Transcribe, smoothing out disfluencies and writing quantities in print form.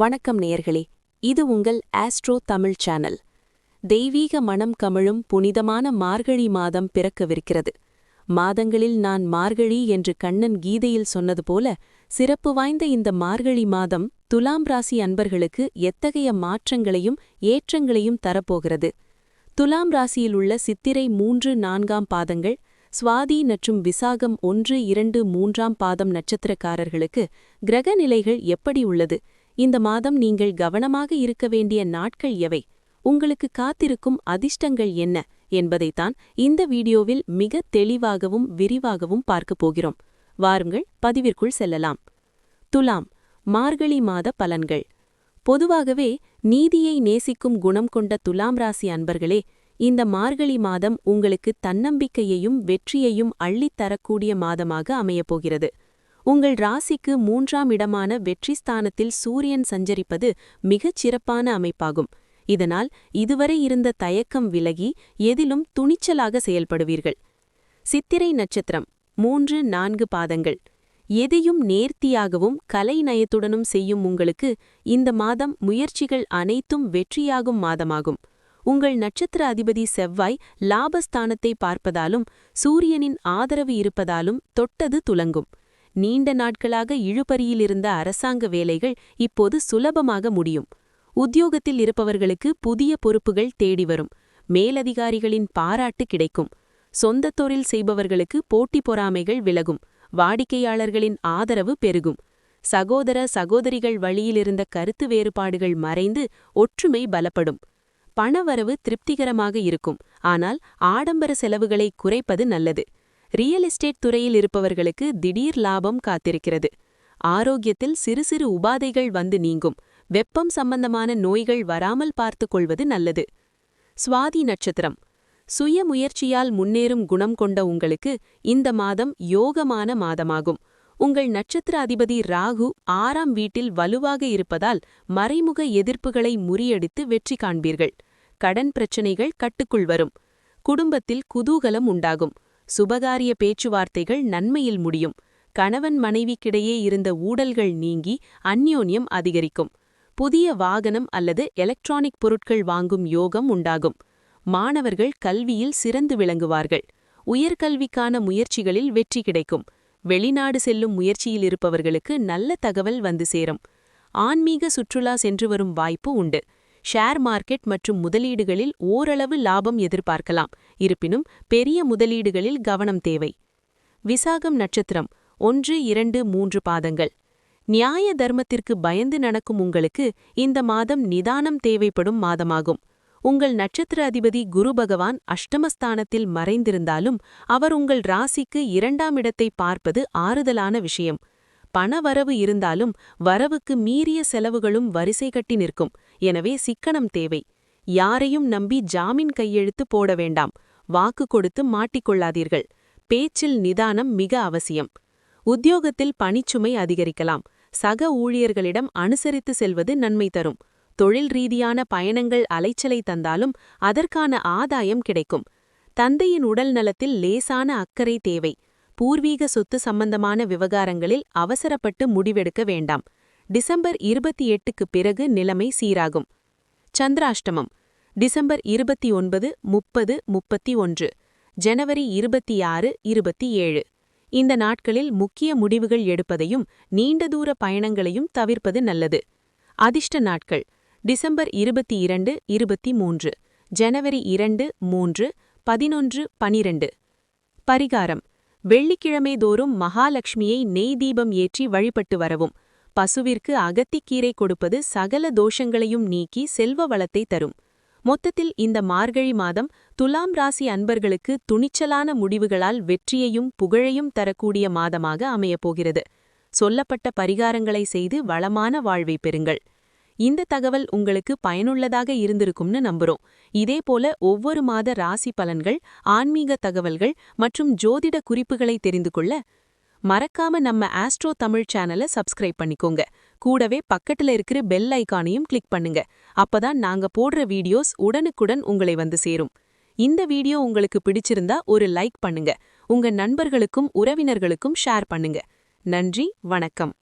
வணக்கம் நேயர்களே, இது உங்கள் ஆஸ்ட்ரோ தமிழ் சேனல். தெய்வீக மனம் கமழும் புனிதமான மார்கழி மாதம் பிறக்கவிருக்கிறது. மாதங்களில் நான் மார்கழி என்று கண்ணன் கீதையில் சொன்னது போல, சிறப்பு வாய்ந்த இந்த மார்கழி மாதம் துலாம் ராசி அன்பர்களுக்கு எத்தகைய மாற்றங்களையும் ஏற்றங்களையும் தரப்போகிறது. துலாம் ராசியில் உள்ள சித்திரை 3-4 பாதங்கள், சுவாதி மற்றும் விசாகம் 1-2-3 பாதம் நட்சத்திரக்காரர்களுக்கு கிரக நிலைகள் எப்படி உள்ளது? இந்த மாதம் நீங்கள் கவனமாக இருக்க வேண்டிய நாட்கள் எவை? உங்களுக்கு காத்திருக்கும் அதிர்ஷ்டங்கள் என்ன என்பதைத்தான் இந்த வீடியோவில் மிக தெளிவாகவும் விரிவாகவும் பார்க்கப் போகிறோம். வாருங்கள், பதிவிற்குள் செல்லலாம். துலாம் மார்கழி மாத பலன்கள். பொதுவாகவே நீதியை நேசிக்கும் குணம் கொண்ட துலாம் ராசி அன்பர்களே, இந்த மார்கழி மாதம் உங்களுக்கு தன்னம்பிக்கையையும் வெற்றியையும் அள்ளித்தரக்கூடிய மாதமாக அமையப்போகிறது. உங்கள் ராசிக்கு 3ஆம் இடமான வெற்றி ஸ்தானத்தில் சூரியன் சஞ்சரிப்பது மிகச் சிறப்பான அமைப்பாகும். இதனால் இதுவரை இருந்த தயக்கம் விலகி எதிலும் துணிச்சலாக செயல்படுவீர்கள். சித்திரை நட்சத்திரம் 3-4 பாதங்கள். எதையும் நேர்த்தியாகவும் கலை நயத்துடனும் செய்யும் உங்களுக்கு இந்த மாதம் முயற்சிகள் அனைத்தும் வெற்றியாகும் மாதமாகும். உங்கள் நட்சத்திர அதிபதி செவ்வாய் லாபஸ்தானத்தை பார்ப்பதாலும் சூரியனின் ஆதரவு இருப்பதாலும் தொட்டது துலங்கும். நீண்ட நாட்களாக இழுபறியிலிருந்த அரசாங்க வேலைகள் இப்போது சுலபமாக முடியும். உத்தியோகத்தில் இருப்பவர்களுக்கு புதிய பொறுப்புகள் தேடி வரும். மேலதிகாரிகளின் பாராட்டு கிடைக்கும். சொந்த தொழில் செய்பவர்களுக்கு போட்டி பொறாமைகள் விலகும். வாடிக்கையாளர்களின் ஆதரவு பெருகும். சகோதர சகோதரிகள் வழியிலிருந்த கருத்து வேறுபாடுகள் மறைந்து ஒற்றுமை பலப்படும். பணவரவு திருப்திகரமாக இருக்கும். ஆனால் ஆடம்பர செலவுகளை குறைப்பது நல்லது. ரியல் எஸ்டேட் துறையில் இருப்பவர்களுக்கு திடீர் லாபம் காத்திருக்கிறது. ஆரோக்கியத்தில் சிறு சிறு உபாதைகள் வந்து நீங்கும். வெப்பம் சம்பந்தமான நோய்கள் வராமல் பார்த்துக் கொள்வது நல்லது. சுவாதி நட்சத்திரம். சுய முயற்சியால் முன்னேறும் குணம் கொண்ட உங்களுக்கு இந்த மாதம் யோகமான மாதமாகும். உங்கள் நட்சத்திர அதிபதி ராகு 6ஆம் வீட்டில் வலுவாக இருப்பதால் மறைமுக எதிர்ப்புகளை முறியடித்து வெற்றி காண்பீர்கள். கடன் பிரச்சினைகள் கட்டுக்குள் வரும். குடும்பத்தில் குதூகலம் உண்டாகும். சுபகாரிய பேச்சுவார்த்தைகள் நன்மையில் முடியும். கணவன் மனைவிக்கிடையே இருந்த ஊடல்கள் நீங்கி அந்யோன்யம் அதிகரிக்கும். புதிய வாகனம் அல்லது எலக்ட்ரானிக் பொருட்கள் வாங்கும் யோகம் உண்டாகும். மாணவர்கள் கல்வியில் சிறந்து விளங்குவார்கள். உயர்கல்விக்கான முயற்சிகளில் வெற்றி கிடைக்கும். வெளிநாடு செல்லும் முயற்சியில் இருப்பவர்களுக்கு நல்ல தகவல் வந்து சேரும். ஆன்மீக சுற்றுலா சென்று வரும் வாய்ப்பு உண்டு. ஷேர் மார்க்கெட் மற்றும் முதலீடுகளில் ஓரளவு லாபம் எதிர்பார்க்கலாம். இருப்பினும் பெரிய முதலீடுகளில் கவனம் தேவை. விசாகம் நட்சத்திரம் 1-2-3 பாதங்கள். நியாய தர்மத்திற்கு பயந்து நடக்கும் உங்களுக்கு இந்த மாதம் நிதானம் தேவைப்படும் மாதமாகும். உங்கள் நட்சத்திர அதிபதி குரு பகவான் அஷ்டமஸ்தானத்தில் மறைந்திருந்தாலும் அவர் உங்கள் ராசிக்கு 2ஆம் இடத்தை பார்ப்பது ஆறுதலான விஷயம். பணவரவு இருந்தாலும் வரவுக்கு மீறிய செலவுகளும் வரிசை கட்டி நிற்கும். எனவே சிக்கனம் தேவை. யாரையும் நம்பி ஜாமீன் கையெழுத்து போட வேண்டாம். வாக்கு கொடுத்து மாட்டிக்கொள்ளாதீர்கள். பேச்சில் நிதானம் மிக அவசியம். உத்தியோகத்தில் பணிச்சுமை அதிகரிக்கலாம். சக ஊழியர்களிடம் அனுசரித்து செல்வது நன்மை தரும். தொழில் ரீதியான பயணங்கள் அலைச்சலை தந்தாலும் அதற்கான ஆதாயம் கிடைக்கும். தந்தையின் உடல் நலத்தில் லேசான அக்கறை தேவை. பூர்வீக சொத்து சம்பந்தமான விவகாரங்களில் அவசரப்பட்டு முடிவெடுக்க வேண்டாம். டிசம்பர் 28க்கு பிறகு நிலைமை சீராகும். சந்திராஷ்டமம் டிசம்பர் 29, 30, 31, ஜனவரி 26, 27. இந்த நாட்களில் முக்கிய முடிவுகள் எடுப்பதையும் நீண்ட தூர பயணங்களையும் தவிர்ப்பது நல்லது. அதிர்ஷ்ட நாட்கள் டிசம்பர் 22, 23, ஜனவரி 2, 3, 11, 12. பரிகாரம் வெள்ளிக்கிழமை தோறும் மகாலட்சுமியை நெய் தீபம் ஏற்றி வழிபட்டு வரவும். பசுவிற்கு அகத்திக்கீரை கொடுப்பது சகல தோஷங்களையும் நீக்கி செல்வ வளத்தை தரும். மொத்தத்தில் இந்த மார்கழி மாதம் துலாம் ராசி அன்பர்களுக்கு துணிச்சலான முடிவுகளால் வெற்றியையும் புகழையும் தரக்கூடிய மாதமாக அமையப்போகிறது. சொல்லப்பட்ட பரிகாரங்களை செய்து வளமான வாழ்வை பெறுங்கள். இந்த தகவல் உங்களுக்கு பயனுள்ளதாக இருந்திருக்கும்னு நம்புறோம். இதேபோல ஒவ்வொரு மாத ராசி பலன்கள், ஆன்மீக தகவல்கள் மற்றும் ஜோதிட குறிப்புகளை தெரிந்து கொள்ள மறக்காம நம்ம ஆஸ்ட்ரோ தமிழ் சேனலை சப்ஸ்கிரைப் பண்ணிக்கோங்க. கூடவே பக்கத்துல இருக்கிற பெல் ஐகானையும் கிளிக் பண்ணுங்க. அப்பதான் நாங்க போடுற வீடியோஸ் உடனுக்குடன் உங்களை வந்து சேரும். இந்த வீடியோ உங்களுக்கு பிடிச்சிருந்தா ஒரு லைக் பண்ணுங்க. உங்க நண்பர்களுக்கும் உறவினர்களுக்கும் ஷேர் பண்ணுங்க. நன்றி, வணக்கம்.